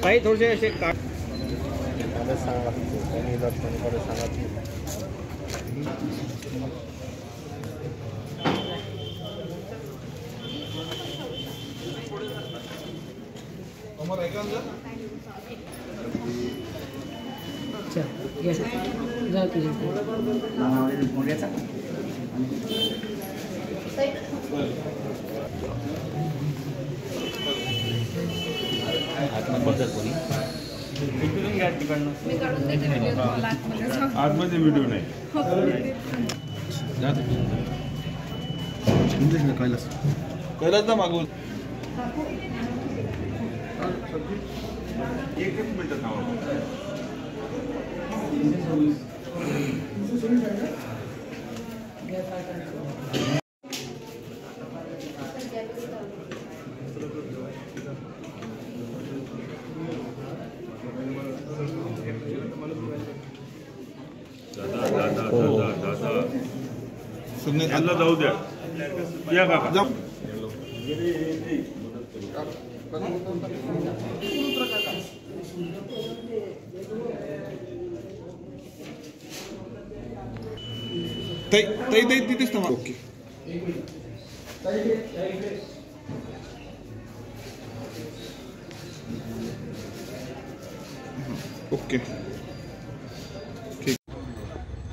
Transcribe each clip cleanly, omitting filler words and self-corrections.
काही थोडेसे असे आतमध्ये व्हिडिओ नाही कैलास ना मागून एक मिनिट दादा जाऊ द्या या काका ताई तिथेच थांबा. ओके ओके ठीक.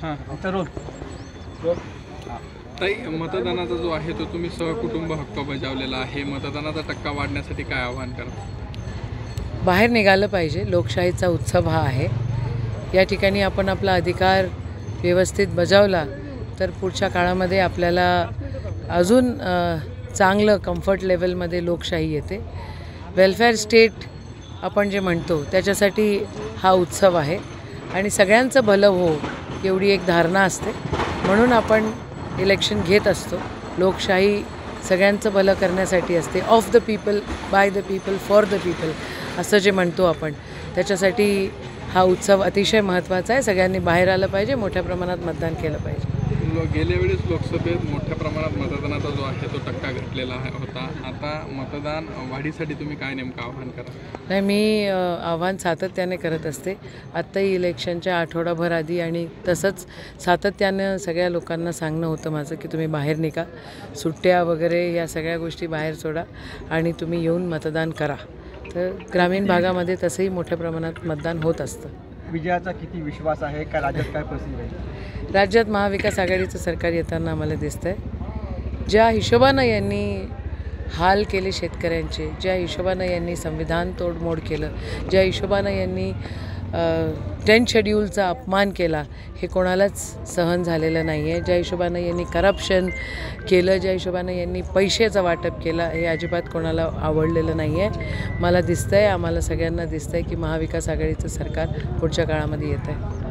हां तर ताई, मतदानाचा जो आहे तो तुम्ही सहकुटुंब हक्क बजावलेला आहे. मतदानाचा टक्का वाढण्यासाठी काय आवाहन करता? बाहेर निघालं पाहिजे. लोकशाहीचा उत्सव हा आहे. या ठिकाणी आपण आपला अधिकार व्यवस्थित बजावला तर पुढच्या काळामध्ये आपल्याला अजून चांगलं कम्फर्ट लेवलमध्ये लोकशाही येते. वेलफेअर स्टेट आपण जे म्हणतो त्याच्यासाठी हा उत्सव आहे आणि सगळ्यांचं भलं हो एवढी एक धारणा असते. म्हणून आपण इलेक्शन घेत असतो. लोकशाही सगळ्यांचं भलं करण्यासाठी असते. Of the people, by the people, for the people असं जे म्हणतो आपण, त्याच्यासाठी हा उत्सव अतिशय महत्त्वाचा आहे. सगळ्यांनी बाहेर आलं पाहिजे, मोठ्या प्रमाणात मतदान केलं पाहिजे. गेल्या वेळेस लोकसभेत मोठ्या प्रमाणात मतदानाचा जो आहे तो टक्का घटलेला होता. आता मतदान वाढीसाठी तुम्ही काय नेमकं आवाहन करा? नाही, मी आव्हान सातत्याने करत असते. आत्ताही इलेक्शनच्या आठवडाभर आधी आणि तसंच सातत्यानं सगळ्या लोकांना सांगणं होतं माझं की तुम्ही बाहेर निघा, सुट्ट्या वगैरे या सगळ्या गोष्टी बाहेर सोडा आणि तुम्ही येऊन मतदान करा. तर ग्रामीण भागामध्ये तसंही मोठ्या प्रमाणात मतदान होत असतं. विजयाचा किती विश्वास आहे का? राज्यात काय परिस्थिती आहे? राज्यात महाविकास आघाडीचं सरकार येताना आम्हाला दिसतं आहे. ज्या हिशोबानं यांनी हाल केले शेतकऱ्यांचे, ज्या हिशोबानं यांनी संविधान तोडमोड केलं, ज्या हिशोबानं यांनी 10th शेड्यूलचा अपमान केला, हे कोणालाच सहन झालेलं नाही आहे. ज्या हिशोबानं यांनी करप्शन केलं, ज्या हिशोबानं यांनी पैशाचं वाटप केलं, हे अजिबात कोणाला आवडलेलं नाही आहे. मला दिसतं आहे, आम्हाला सगळ्यांना दिसतं आहे की महाविकास आघाडीचं सरकार पुढच्या काळामध्ये येतं आहे.